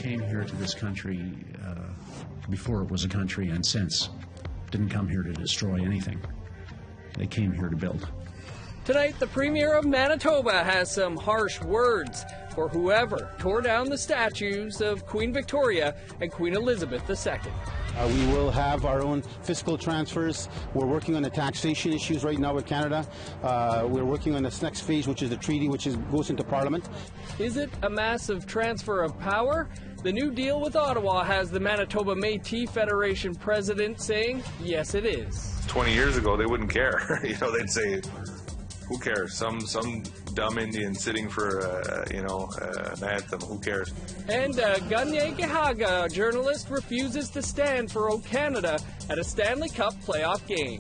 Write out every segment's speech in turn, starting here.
came here to this country before it was a country and since. Didn't come here to destroy anything. They came here to build. Tonight, the Premier of Manitoba has some harsh words for whoever tore down the statues of Queen Victoria and Queen Elizabeth II. We will have our own fiscal transfers. We're working on the taxation issues right now with Canada. We're working on this next phase, which is the treaty, which goes into Parliament. Is it a massive transfer of power? The new deal with Ottawa has the Manitoba Metis Federation president saying, yes, it is. 20 years ago, they wouldn't care. They'd say, who cares? Some dumb Indian sitting for, an anthem. Who cares? And Kanien'kehá, a journalist, refuses to stand for O Canada at a Stanley Cup playoff game.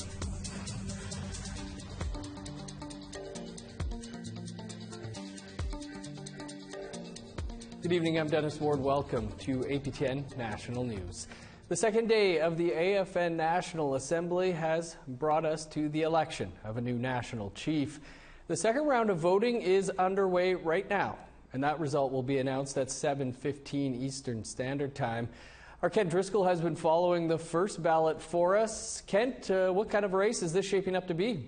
Good evening, I'm Dennis Ward. Welcome to APTN National News. The second day of the AFN National Assembly has brought us to the election of a new national chief. The second round of voting is underway right now, and that result will be announced at 7:15 Eastern Standard Time. Our Kent Driscoll has been following the first ballot for us. Kent, what kind of race is this shaping up to be?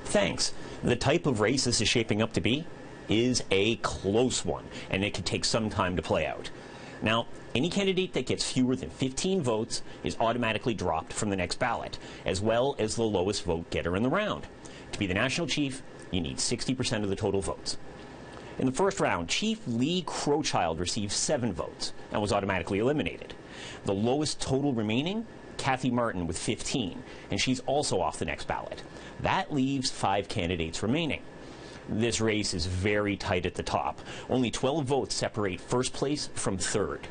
Thanks. The type of race this is shaping up to be is a close one, and it could take some time to play out. Now, any candidate that gets fewer than 15 votes is automatically dropped from the next ballot, as well as the lowest vote getter in the round. To be the national chief, you need 60% of the total votes. In the first round, Chief Lee Crowchild received 7 votes and was automatically eliminated. The lowest total remaining, Kathy Martin with 15, and she's also off the next ballot. That leaves 5 candidates remaining. This race is very tight at the top. Only 12 votes separate first place from third.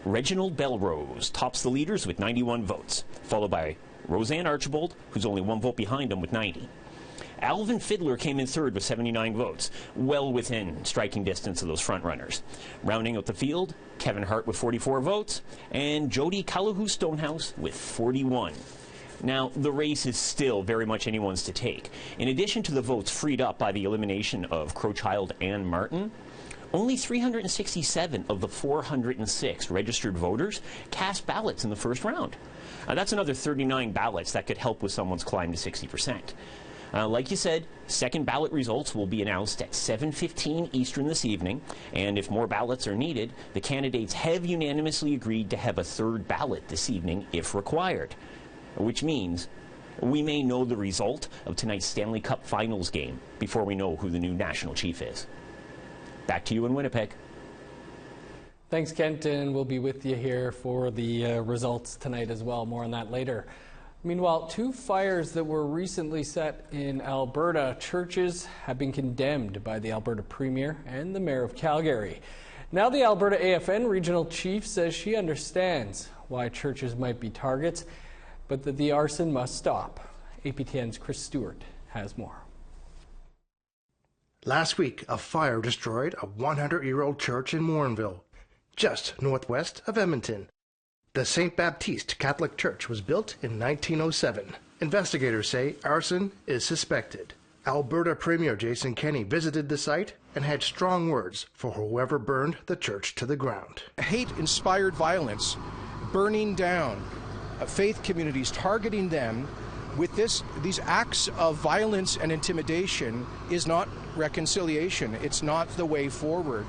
Reginald Belrose tops the leaders with 91 votes, followed by Roseanne Archibald, who's only 1 vote behind him with 90. Alvin Fiddler came in third with 79 votes, well within striking distance of those frontrunners. Rounding out the field, Kevin Hart with 44 votes, and Jody Calahoo Stonehouse with 41. Now, the race is still very much anyone's to take. In addition to the votes freed up by the elimination of Crowchild and Martin, only 367 of the 406 registered voters cast ballots in the first round. That's another 39 ballots that could help with someone's climb to 60%. Like you said, second ballot results will be announced at 7:15 Eastern this evening, and if more ballots are needed, the candidates have unanimously agreed to have a third ballot this evening if required, which means we may know the result of tonight's Stanley Cup Finals game before we know who the new national chief is. Back to you in Winnipeg. Thanks, Kent, and we'll be with you here for the results tonight as well. More on that later. Meanwhile, 2 fires that were recently set in Alberta churches have been condemned by the Alberta Premier and the Mayor of Calgary. Now the Alberta AFN regional chief says she understands why churches might be targets, but that the arson must stop. APTN's Chris Stewart has more. Last week, a fire destroyed a 100-year-old church in Morinville, just northwest of Edmonton. The St. Baptiste Catholic Church was built in 1907. Investigators say arson is suspected. Alberta Premier Jason Kenney visited the site and had strong words for whoever burned the church to the ground. Hate-inspired violence, burning down faith communities, targeting them with these acts of violence and intimidation is not reconciliation. It's not the way forward.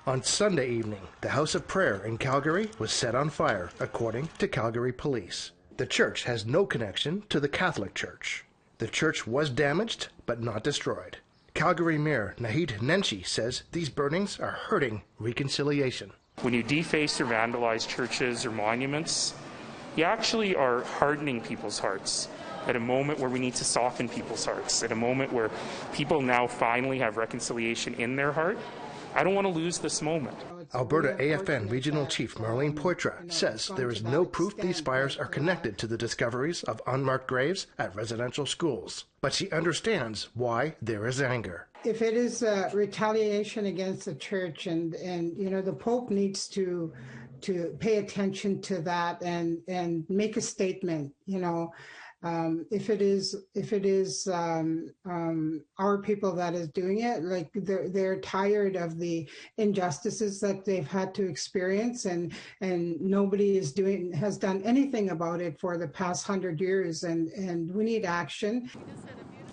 On Sunday evening, the House of Prayer in Calgary was set on fire, according to Calgary police. The church has no connection to the Catholic Church. The church was damaged, but not destroyed. Calgary Mayor Naheed Nenshi says these burnings are hurting reconciliation. When you deface or vandalize churches or monuments, you actually are hardening people's hearts at a moment where we need to soften people's hearts, at a moment where people now finally have reconciliation in their heart. I don't want to lose this moment. Alberta AFN Regional Chief Marlene Poitras says there is no proof these fires are connected to the discoveries of unmarked graves at residential schools, but she understands why there is anger. If it is retaliation against the church, and the Pope needs to pay attention to that and make a statement, if it is our people that is doing it, like they're tired of the injustices that they've had to experience, and nobody has done anything about it for the past 100 years, and we need action.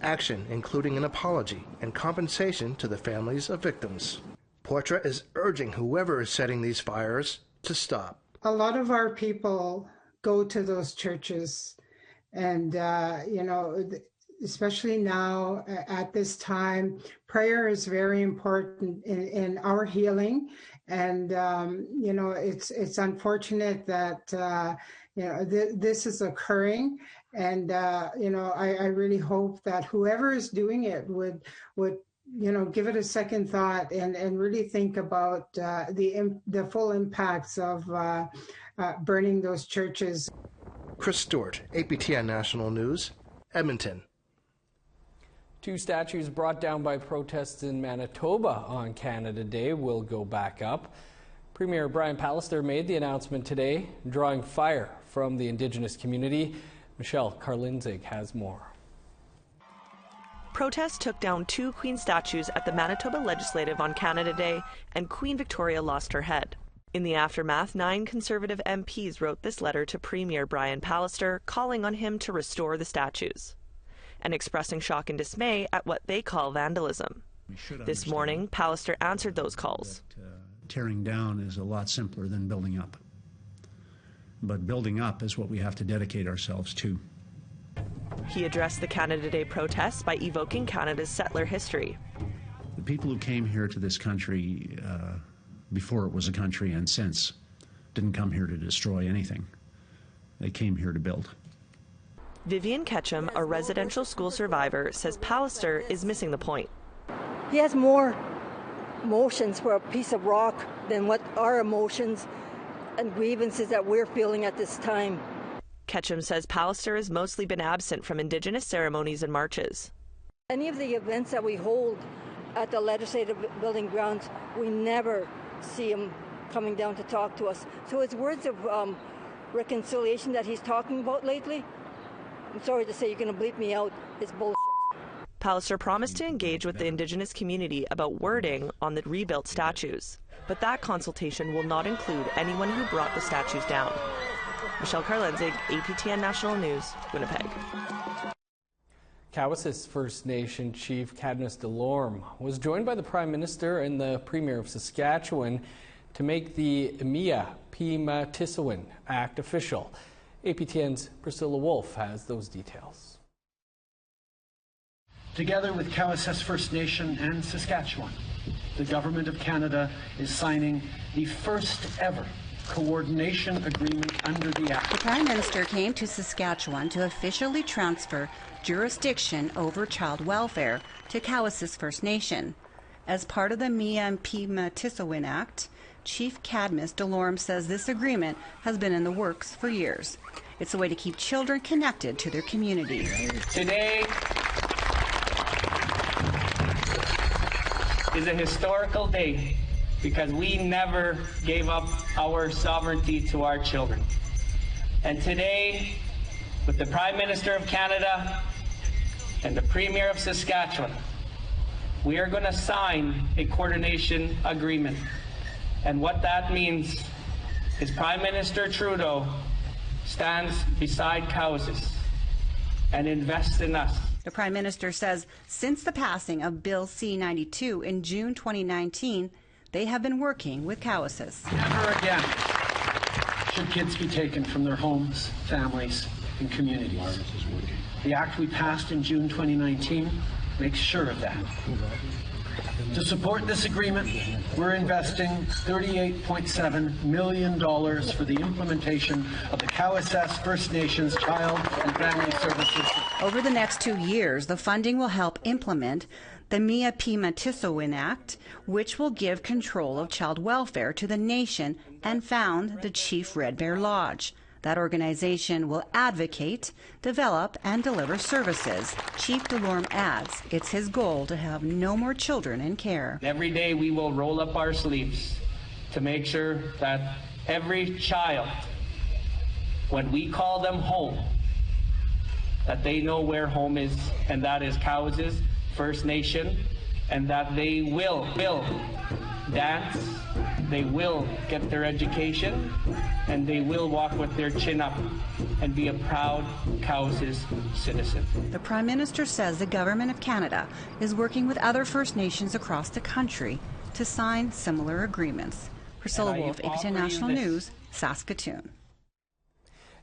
Action including an apology and compensation to the families of victims. Poitras is urging whoever is setting these fires to stop. A lot of our people go to those churches, and especially now at this time, prayer is very important in our healing. And it's unfortunate that this is occurring. And I really hope that whoever is doing it would give it a second thought and really think about the full impacts of burning those churches. Chris Stewart, APTN National News, Edmonton. 2 statues brought down by protests in Manitoba on Canada Day will go back up. Premier Brian Pallister made the announcement today, drawing fire from the Indigenous community. Michelle Karlinzig has more. Protests took down 2 Queen statues at the Manitoba Legislative on Canada Day, and Queen Victoria lost her head. In the aftermath, 9 Conservative MPs wrote this letter to Premier Brian Pallister, calling on him to restore the statues and expressing shock and dismay at what they call vandalism. This morning, Pallister answered those calls. Tearing down is a lot simpler than building up. But building up is what we have to dedicate ourselves to. He addressed the Canada Day protests by evoking Canada's settler history. The people who came here to this country before it was a country and since didn't come here to destroy anything. They came here to build. Vivian Ketchum, a residential school survivor, says Pallister is missing the point. He has more emotions for a piece of rock than what our emotions and grievances that we're feeling at this time. Ketchum says Pallister has mostly been absent from Indigenous ceremonies and marches. Any of the events that we hold at the legislative building grounds, we never see him coming down to talk to us. So his words of reconciliation that he's talking about lately, I'm sorry to say, you're going to bleep me out, is bullshit. Pallister promised to engage with the Indigenous community about wording on the rebuilt statues, but that consultation will not include anyone who brought the statues down. Michelle Karlinzig, APTN National News, Winnipeg. Cowessess First Nation Chief Cadmus DeLorme was joined by the Prime Minister and the Premier of Saskatchewan to make the Metis Federation Act official. APTN's Priscilla Wolf has those details. Together with Cowessess First Nation and Saskatchewan, the Government of Canada is signing the first ever coordination agreement under the Act. The Prime Minister came to Saskatchewan to officially transfer jurisdiction over child welfare to Cowessess First Nation. As part of the Metis Federation Act, Chief Cadmus DeLorme says this agreement has been in the works for years. It's a way to keep children connected to their communities. Today is a historical day because we never gave up our sovereignty to our children. And today, with the Prime Minister of Canada and the Premier of Saskatchewan, we are going to sign a coordination agreement. And what that means is Prime Minister Trudeau stands beside Cowessess and invests in us. The Prime Minister says since the passing of Bill C-92 in June 2019, they have been working with Cowessess. Never again should kids be taken from their homes, families, and communities. The act we passed in June 2019 makes sure of that. To support this agreement, we're investing $38.7 million for the implementation of the Cowessess First Nations Child and Family Services. Over the next 2 years, the funding will help implement the Metis Federation Act, which will give control of child welfare to the nation and found the Chief Red Bear Lodge. That organization will advocate, develop, and deliver services. Chief DeLorme adds it's his goal to have no more children in care. Every day we will roll up our sleeves to make sure that every child, when we call them home, that they know where home is, and that is Cowes' First Nation, and that they will dance, they will get their education, and they will walk with their chin up and be a proud Cowes' citizen. The Prime Minister says the Government of Canada is working with other First Nations across the country to sign similar agreements. Priscilla Wolf, APTN National News, Saskatchewan.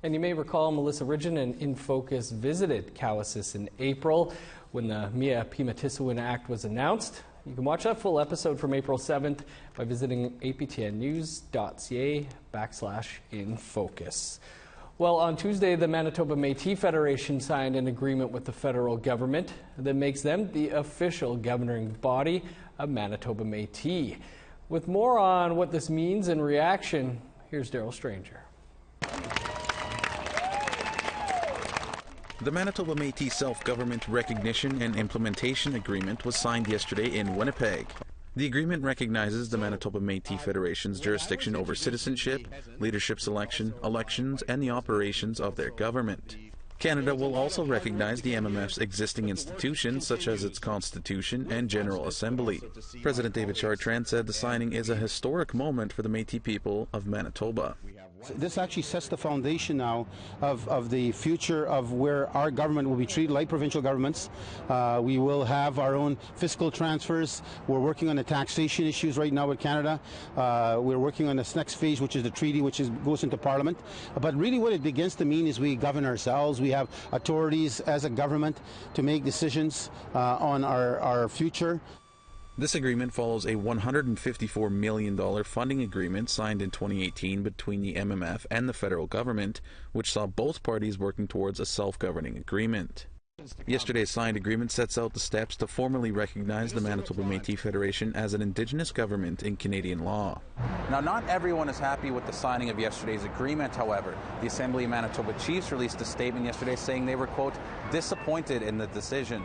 And you may recall Melissa Ridgen and In Focus visited Cowes in April when the Kanien'kehá Act was announced. You can watch that full episode from April 7th by visiting aptnnews.ca/infocus. Well, on Tuesday, the Manitoba Metis Federation signed an agreement with the federal government that makes them the official governing body of Manitoba Métis. With more on what this means in reaction, here's Daryl Stranger. The Manitoba Métis Self-Government Recognition and Implementation Agreement was signed yesterday in Winnipeg. The agreement recognizes the Manitoba Métis Federation's jurisdiction over citizenship, leadership selection, elections, and the operations of their government. Canada will also recognize the MMF's existing institutions, such as its Constitution and General Assembly. President David Chartrand said the signing is a historic moment for the Métis people of Manitoba. This actually sets the foundation now of the future of where our government will be treated like provincial governments. We will have our own fiscal transfers. We're working on the taxation issues right now with Canada. We're working on this next phase, which is the treaty, which goes into Parliament. But really what it begins to mean is we govern ourselves. We have authorities as a government to make decisions on our future. This agreement follows a $154 million funding agreement signed in 2018 between the MMF and the federal government, which saw both parties working towards a self-governing agreement. Yesterday's signed agreement sets out the steps to formally recognize the Manitoba Metis Federation as an Indigenous government in Canadian law. Now, not everyone is happy with the signing of yesterday's agreement, however. The Assembly of Manitoba Chiefs released a statement yesterday saying they were, quote, disappointed in the decision.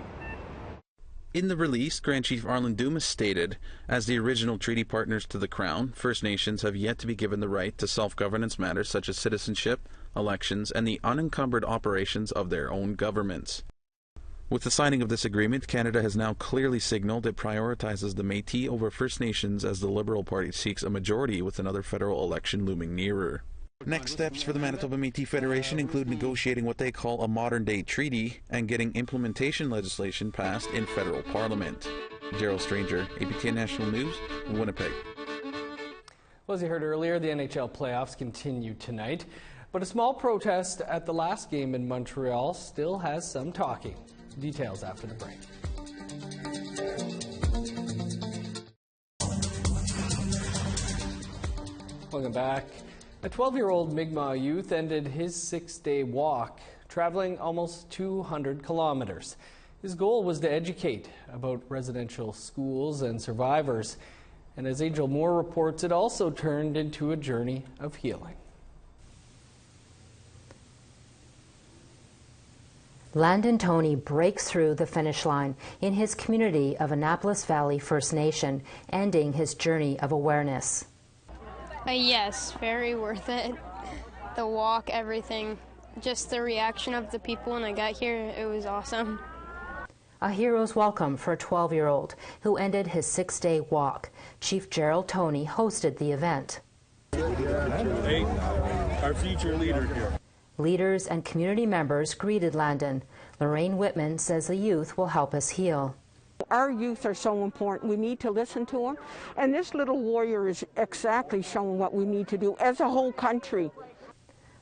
In the release, Grand Chief Arlen Dumas stated, as the original treaty partners to the Crown, First Nations have yet to be given the right to self-governance matters such as citizenship, elections, and the unencumbered operations of their own governments. With the signing of this agreement, Canada has now clearly signaled it prioritizes the Métis over First Nations as the Liberal Party seeks a majority with another federal election looming nearer. Next steps for the Manitoba Metis Federation include negotiating what they call a modern-day treaty and getting implementation legislation passed in federal parliament. Daryl Stranger, APTN National News, Winnipeg. Well, as you heard earlier, the NHL playoffs continue tonight, but a small protest at the last game in Montreal still has some talking. Details after the break. Welcome back. A 12-year-old Mi'kmaq youth ended his 6-day walk, traveling almost 200 kilometers. His goal was to educate about residential schools and survivors. And as Angel Moore reports, it also turned into a journey of healing. Landon Toney breaks through the finish line in his community of Annapolis Valley First Nation, ending his journey of awareness. Yes, very worth it. The walk, everything. Just the reaction of the people when I got here, it was awesome. A hero's welcome for a 12-year-old who ended his 6-day walk. Chief Gerald Toney hosted the event. Hey, our future leader here. Leaders and community members greeted Landon. Lorraine Whitman says the youth will help us heal. Our youth are so important. We need to listen to them. And this little warrior is exactly showing what we need to do as a whole country.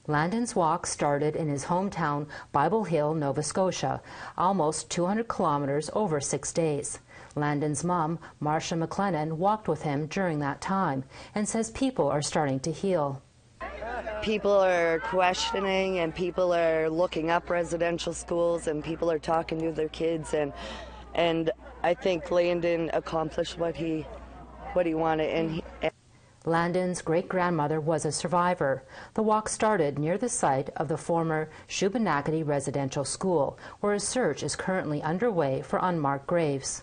Landon's walk started in his hometown, Bible Hill, Nova Scotia, almost 200 kilometers over 6 days. Landon's mom, Marcia McLennan, walked with him during that time and says people are starting to heal. People are questioning and people are looking up residential schools and people are talking to their kids and I think Landon accomplished what he wanted. And Landon's great-grandmother was a survivor. The walk started near the site of the former Shubenacadie Residential School, where a search is currently underway for unmarked graves.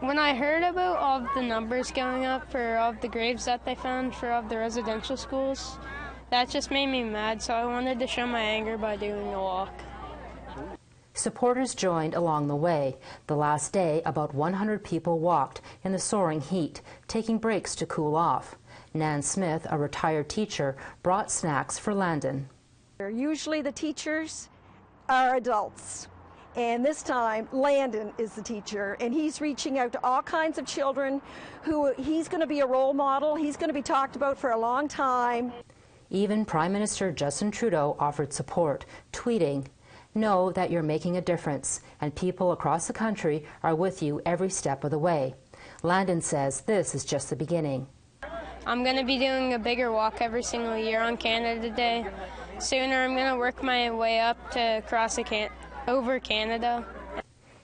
When I heard about all of the numbers going up for all of the graves that they found for all of the residential schools, that just made me mad, so I wanted to show my anger by doing the walk. Supporters joined along the way. The last day, about 100 people walked in the soaring heat, taking breaks to cool off. Nan Smith, a retired teacher, brought snacks for Landon. Usually the teachers are adults, and this time Landon is the teacher, and he's reaching out to all kinds of children who he's going to be a role model. He's going to be talked about for a long time. Even Prime Minister Justin Trudeau offered support, tweeting, "Know that you're making a difference, and people across the country are with you every step of the way." Landon says this is just the beginning. I'm going to be doing a bigger walk every single year on Canada Day. Sooner I'm going to work my way up to cross over Canada.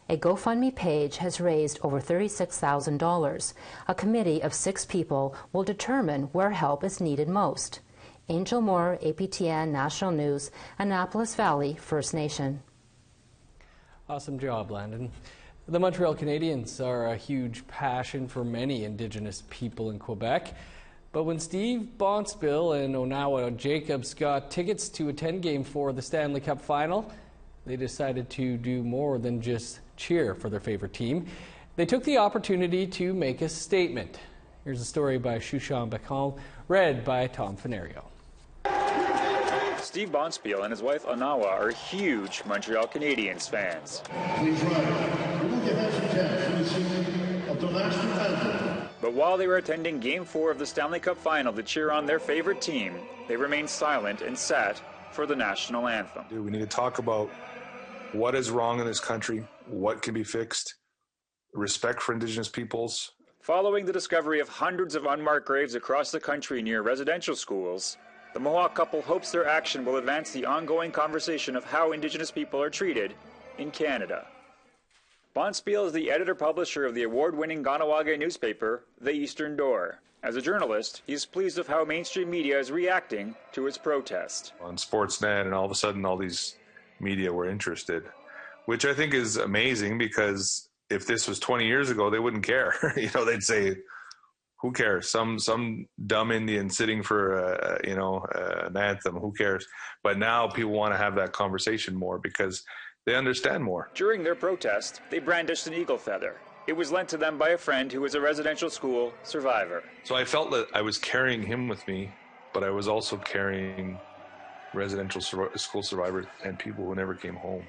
A GoFundMe page has raised over $36,000. A committee of 6 people will determine where help is needed most. Angel Moore, APTN National News, Annapolis Valley First Nation. Awesome job, Landon. The Montreal Canadiens are a huge passion for many Indigenous people in Quebec. But when Steve Bonspiel and Onawa Jacobs got tickets to attend Game 4 of the Stanley Cup final, they decided to do more than just cheer for their favorite team. They took the opportunity to make a statement. Here's a story by Shushan Bacon, read by Tom Fenario. Steve Bonspiel and his wife Onawa are huge Montreal Canadiens fans. But while they were attending Game 4 of the Stanley Cup final to cheer on their favorite team, they remained silent and sat for the national anthem. We need to talk about what is wrong in this country, what can be fixed, respect for Indigenous peoples. Following the discovery of hundreds of unmarked graves across the country near residential schools, the Mohawk couple hopes their action will advance the ongoing conversation of how Indigenous people are treated in Canada. Bonspiel is the editor-publisher of the award-winning Ganawage newspaper, The Eastern Door. As a journalist, he is pleased with how mainstream media is reacting to his protest. On Sportsnet, and all of a sudden all these media were interested, which I think is amazing, because if this was 20 years ago, they wouldn't care. They'd say, who cares? Some dumb Indian sitting for an anthem. Who cares? But now people want to have that conversation more because they understand more. During their protest, they brandished an eagle feather. It was lent to them by a friend who was a residential school survivor. So I felt that I was carrying him with me, but I was also carrying residential school survivors and people who never came home.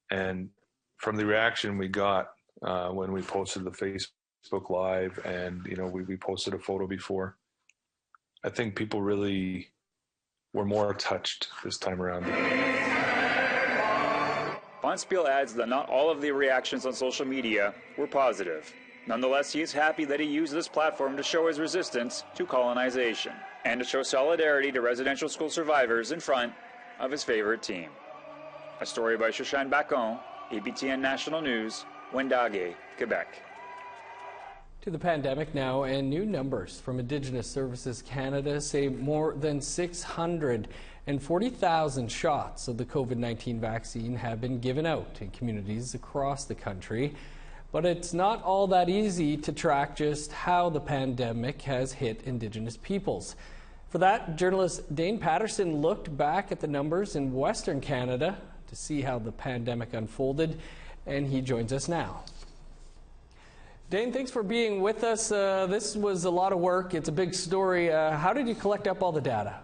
And from the reaction we got when we posted the Facebook Live, and we posted a photo before, I think people really were more touched this time around. Bonspiel adds that not all of the reactions on social media were positive. Nonetheless, he is happy that he used this platform to show his resistance to colonization and to show solidarity to residential school survivors in front of his favorite team. A story by Shushan Bacon, APTN National News, Wendake, Quebec. To the pandemic now, and new numbers from Indigenous Services Canada say more than 640,000 shots of the COVID-19 vaccine have been given out in communities across the country. But it's not all that easy to track just how the pandemic has hit Indigenous peoples. For that, journalist Dane Patterson looked back at the numbers in Western Canada to see how the pandemic unfolded, and he joins us now. Dane, thanks for being with us. This was a lot of work. It's a big story. How did you collect up all the data?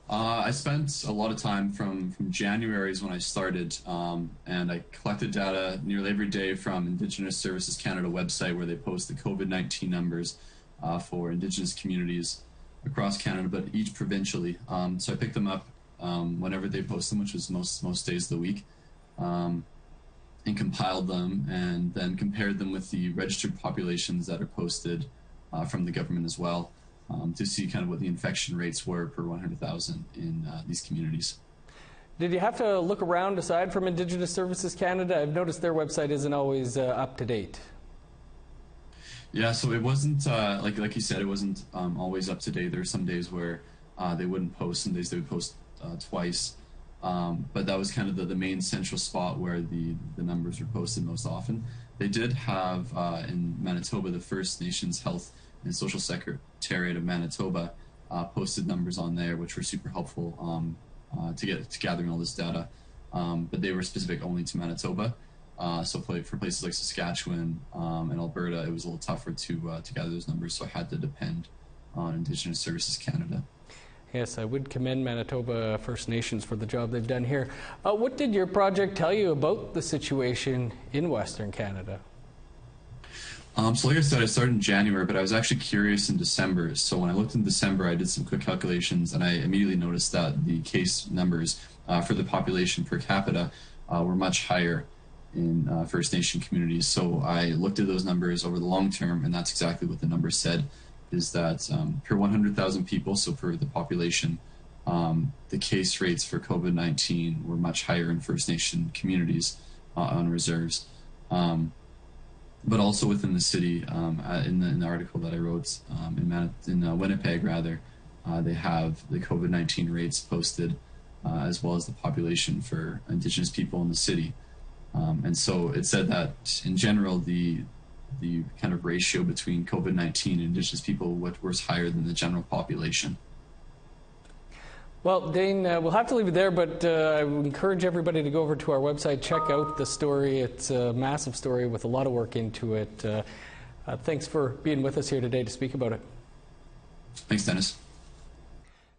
I spent a lot of time from January is when I started, and I collected data nearly every day from Indigenous Services Canada website, where they post the COVID-19 numbers for Indigenous communities across Canada, but each provincially. So I picked them up whenever they post them, which was most days of the week, and compiled them, and then compared them with the registered populations that are posted from the government as well, to see kind of what the infection rates were per 100,000 in these communities. Did you have to look around aside from Indigenous Services Canada? I've noticed their website isn't always up to date. Yeah, so it wasn't, like you said, it wasn't always up to date. There were some days where they wouldn't post, some days they would post twice. But that was kind of the main central spot where the numbers were posted most often. They did have, in Manitoba, the First Nations Health and Social Secretariat of Manitoba posted numbers on there, which were super helpful to gathering all this data. but they were specific only to Manitoba. So for places like Saskatchewan and Alberta, it was a little tougher to gather those numbers, so I had to depend on Indigenous Services Canada. Yes, I would commend Manitoba First Nations for the job they've done here. What did your project tell you about the situation in Western Canada? So like I said, I started in January, but I was actually curious in December. So when I looked in December, I did some quick calculations, and I immediately noticed that the case numbers for the population per capita were much higher in First Nation communities. So I looked at those numbers over the long term, and that's exactly what the number said, is that per 100,000 people, so per the population, the case rates for COVID-19 were much higher in First Nation communities on reserves. But also within the city, in the article that I wrote in Winnipeg, rather, they have the COVID-19 rates posted, as well as the population for Indigenous people in the city. And so it said that in general, the kind of ratio between COVID-19 and Indigenous people was higher than the general population. Well, Dane, we'll have to leave it there, but I would encourage everybody to go over to our website, check out the story. It's a massive story with a lot of work into it. Thanks for being with us here today to speak about it. Thanks, Dennis.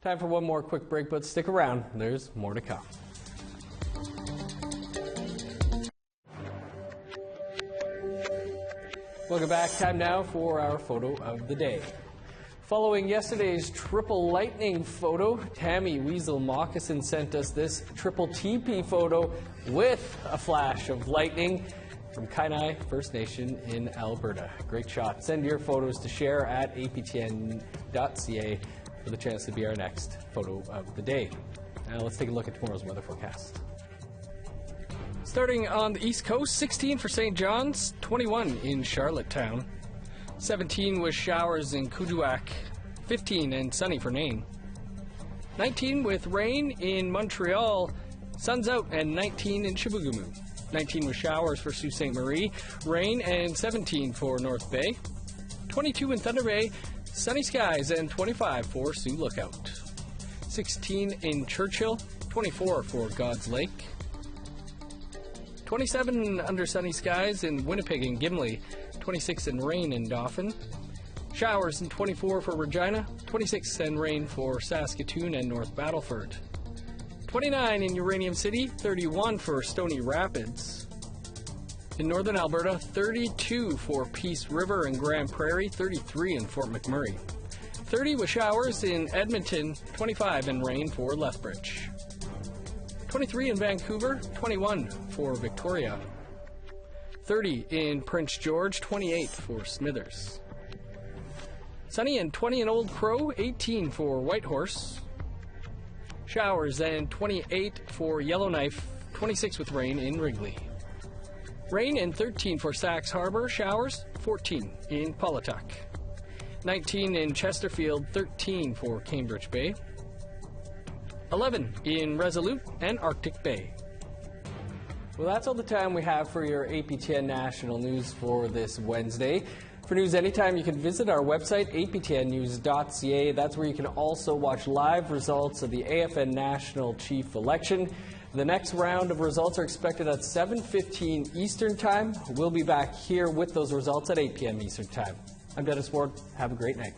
Time for one more quick break, but stick around. There's more to come. Welcome back. Time now for our photo of the day. Following yesterday's triple lightning photo, Tammy Weasel Moccasin sent us this triple TP photo with a flash of lightning from Kanien'kehá First Nation in Alberta. Great shot. Send your photos to share at aptn.ca for the chance to be our next photo of the day. Now let's take a look at tomorrow's weather forecast. Starting on the East Coast, 16 for St. John's, 21 in Charlottetown. 17 with showers in Kuujjuaq, 15 and sunny for Nain. 19 with rain in Montreal, sun's out, and 19 in Chibougamau. 19 with showers for Sault Ste. Marie, rain, and 17 for North Bay. 22 in Thunder Bay, sunny skies, and 25 for Sioux Lookout. 16 in Churchill, 24 for God's Lake. 27 under sunny skies in Winnipeg and Gimli. 26 and rain in Dauphin. Showers and 24 for Regina. 26 and rain for Saskatoon and North Battleford. 29 in Uranium City. 31 for Stony Rapids. In Northern Alberta, 32 for Peace River and Grand Prairie. 33 in Fort McMurray. 30 with showers in Edmonton. 25 and rain for Lethbridge. 23 in Vancouver. 21 for Victoria. 30 in Prince George, 28 for Smithers. Sunny and 20 in Old Crow, 18 for Whitehorse. Showers and 28 for Yellowknife, 26 with rain in Wrigley. Rain and 13 for Sax Harbor, showers, 14 in Paulatuk. 19 in Chesterfield, 13 for Cambridge Bay. 11 in Resolute and Arctic Bay. Well, that's all the time we have for your APTN National News for this Wednesday. For news anytime, you can visit our website, aptnnews.ca. That's where you can also watch live results of the AFN National Chief Election. The next round of results are expected at 7:15 Eastern Time. We'll be back here with those results at 8 p.m. Eastern Time. I'm Dennis Ward. Have a great night.